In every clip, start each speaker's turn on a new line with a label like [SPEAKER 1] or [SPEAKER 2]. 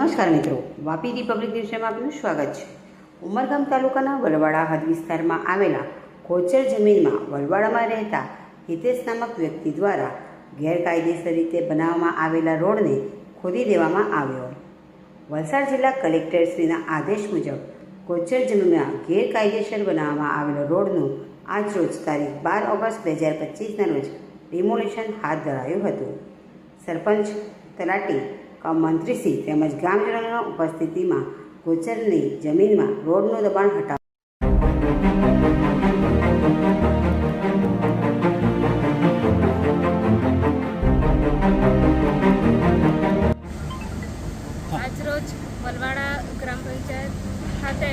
[SPEAKER 1] નમસ્કાર મિત્રો, વાપી રિપબ્લિક ન્યૂઝમાં આપનું સ્વાગત છે। ઉમરગામ તાલુકાના વલવાડા હદ વિસ્તારમાં આવેલા ગોચર જમીનમાં વલવાડામાં રહેતા હિતેશ નામક વ્યક્તિ દ્વારા ગેરકાયદેસર રીતે બનાવવામાં આવેલા રોડને ખોદી દેવામાં આવ્યો। વલસાડ જિલ્લા કલેક્ટરશ્રીના આદેશ મુજબ ગોચર જમીનમાં ગેરકાયદેસર બનાવવામાં આવેલા રોડનું આજ રોજ તારીખ 12 ઓગસ્ટ 2025ના રોજ ડિમોલિશન હાથ ધરાયું હતું। સરપંચ, તલાટી, મંત્રીશ્રી તેમજ ગ્રામજનોની ઉપસ્થિતિમાં ગોચરની જમીનમાં રોડનું દબાણ હટાવ્યું।
[SPEAKER 2] આજરોજ વલવાડા ગ્રામ પંચાયત ખાતે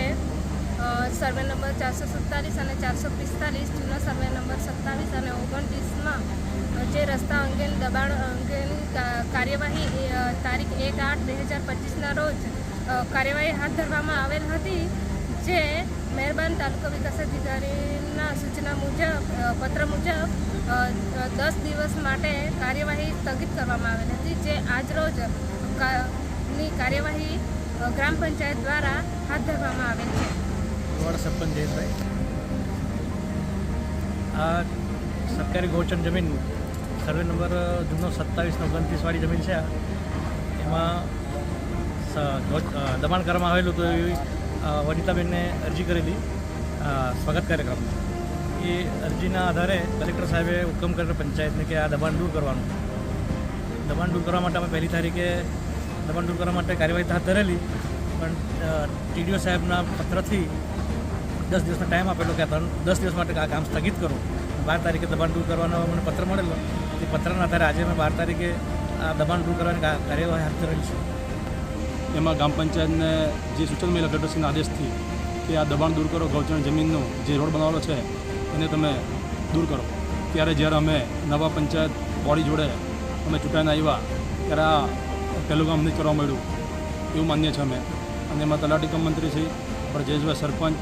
[SPEAKER 2] સર્વે નંબર 447 અને 445 જૂના સર્વે નંબર 27 અને 29માં જે રસ્તા અંગેની દબાણ અંગેની કાર્યવાહી તારીખ 1/8/2025ના રોજ કાર્યવાહી હાથ ધરવામાં આવેલ હતી। જે મહેરબાન તાલુકા વિકાસ અધિકારીના સૂચના મુજબ પત્ર મુજબ 10 દિવસ માટે કાર્યવાહી સ્થગિત કરવામાં આવેલ હતી। જે આજરોજ ની કાર્યવાહી ગ્રામ પંચાયત દ્વારા હાથ ધરવામાં આવેલ છે।
[SPEAKER 3] સરપંચ જયેશભાઈ, આ સરકારી ગૌચર જમીન સર્વે નંબર જૂનો 27 ને 29 વાળી જમીન છે। એમાં દબાણ કરવામાં આવેલું તો એવી વનિતાબેનને અરજી કરેલી સ્વાગત કાર્યક્રમમાં। એ અરજીના આધારે કલેક્ટર સાહેબે હુકમ કરેલો પંચાયતને કે આ દબાણ દૂર કરવાનું। દબાણ દૂર કરવા માટે અમે પહેલી તારીખે દબાણ દૂર કરવા માટે કાર્યવાહી હાથ ધરેલી, પણ ટીડીઓ સાહેબના પત્રથી 10 દિવસનો ટાઈમ આપેલો કે 10 દિવસ માટે આ કામ સ્થગિત કરો। 12 તારીખે દબાણ દૂર કરવાનો મને પત્ર મળેલો। એ પત્રના આધારે આજે મેં 12 તારીખે આ દબાણ દૂર કરવાની કાર્યવાહી હાથ ધરેલી છે।
[SPEAKER 4] એમાં ગ્રામ પંચાયતને જે સૂચન મળેલા કલેક્ટરશ્રીના આદેશથી કે આ દબાણ દૂર કરો, ગૌચર જમીનનો જે રોડ બનાવેલો છે એને તમે દૂર કરો। ત્યારે જ્યારે અમે નવા પંચાયત બોડી જોડે અમે ચૂંટાઈને આવ્યા ત્યારે આ પહેલું કામ નહીં કરવા મળ્યું એવું માન્ય છે અમે। અને એમાં તલાટી કમ મંત્રી શ્રી આપણે જયેશભાઈ સરપંચ,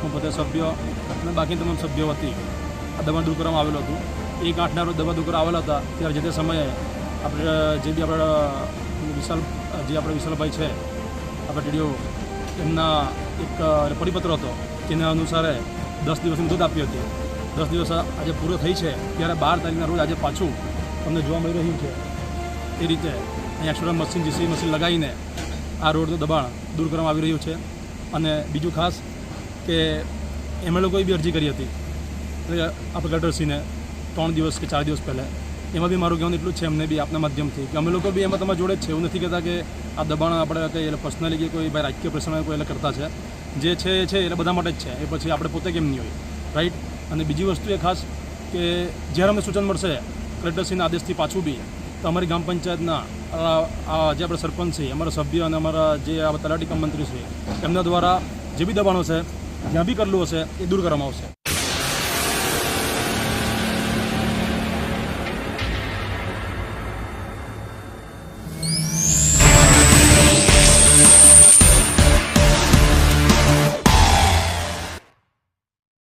[SPEAKER 4] હું પોતે સભ્ય અને બાકી તમામ સભ્યો વતી આ દબાણ દૂર કરવામાં આવેલું હતું। 1/8ના રોજ દબાણ દૂર કરવા આવેલા હતા ત્યારે જે તે સમયે આપણે જે બી આપણે વિશાલભાઈ છે આપણે ટીડીઓ એમના એક પરિપત્ર હતો જેના અનુસારે 10 દિવસની મુદત આપી હતી। 10 દિવસ આજે પૂરો થઈ છે ત્યારે 12 તારીખના રોજ આજે પાછું તમને જોવા મળી રહ્યું છે એ રીતે અહીં એક્સ્ટ્રા મશીન જીસીબી મશીન લગાવીને આ રોડનું દબાણ દૂર કરવામાં આવી રહ્યું છે। અને બીજું ખાસ કે એમણે લોકોએ બી અરજી કરી હતી એટલે આપણે કલેક્ટરશ્રીને 3 દિવસ કે 4 દિવસ પહેલાં। એમાં બી મારું કહેવાનું એટલું જ છે એમને બી આપના માધ્યમથી કે અમે લોકો બી એમાં તમારા જોડે જ છે। એવું નથી કહેતા કે આ દબાણ આપણે કંઈ એટલે પર્સનલી કે કોઈ ભાઈ રાજકીય પ્રશ્ન કોઈ એટલે કરતા છે। જે છે એ છે એટલે બધા માટે જ છે, એ પછી આપણે પોતે કેમ નહીં હોય, રાઈટ। અને બીજી વસ્તુ એ ખાસ કે જ્યારે અમને સૂચન મળશે કલેક્ટરશ્રીના આદેશથી પાછું બી તો અમારી ગ્રામ પંચાયતના જે આપણે સરપંચ છે, અમારા સભ્ય અને અમારા જે તલાટી કમ મંત્રી છે એમના દ્વારા જે બી દબાણો છે જ્યાં બી કરેલું હશે એ દૂર કરવામાં આવશે।